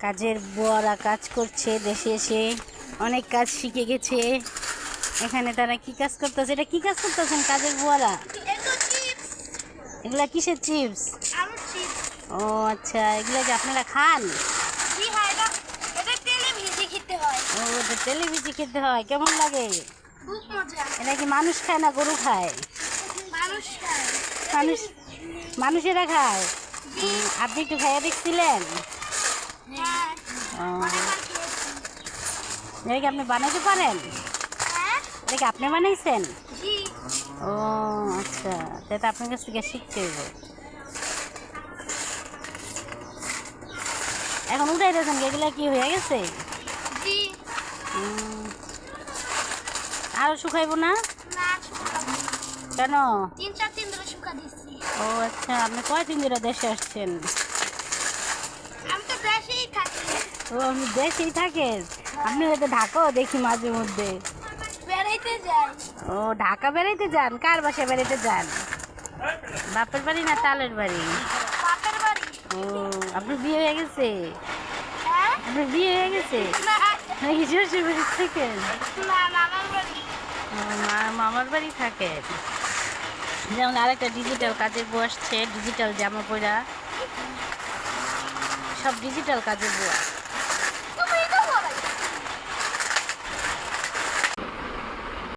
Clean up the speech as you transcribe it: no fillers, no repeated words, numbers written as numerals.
কাজের বুয়ারা কাজ করছে দেশে এসে, অনেক কাজ শিখে গেছে। এখানে তারা কি কাজ করতেছে? এটা কি কাজ করতেছেন কাজের বুয়ারা? এগুলা কিসের চিপস? ও আচ্ছা, এগুলা কি আপনারা খান? ও এটা তেলে ভিজে খেতে হয়। কেমন লাগে? এটা কি মানুষ খায় না গরু খায়? মানুষ, মানুষেরা খায়। আপনি একটু খাইয়ে দেখছিলেন? এটা কি আপনি বানাইতে পারেন? এটা কি আপনি বানাইছেন? ও আচ্ছা, তাই তো আপনার কাছ থেকে শিখতে হইব। এখন উঠাই দিয়েছেন, এগুলা কি হয়ে গেছে? আরো শুকাইবো না? কেন? ও আচ্ছা, আপনি কয়দিন ধরে দেশে আসছেন? ও আপনি দেশেই থাকেন? আপনি হয়তো ঢাকাও দেখি মাঝে মধ্যে। ও ঢাকা বেড়াইতে যান? কার বাসায় বেড়াইতে যান? বাপের বাড়ি না তালের বাড়ি? ও আপনার বিয়ে হয়ে গেছে? আপনার বিয়ে হয়ে গেছে নাকি শ্বশুর বাড়ি থাকেন? মামার বাড়ি থাকেন। যেমন আরেকটা ডিজিটাল কাজের বউ আসছে, ডিজিটাল জামা পরা, সব ডিজিটাল কাজের বউ।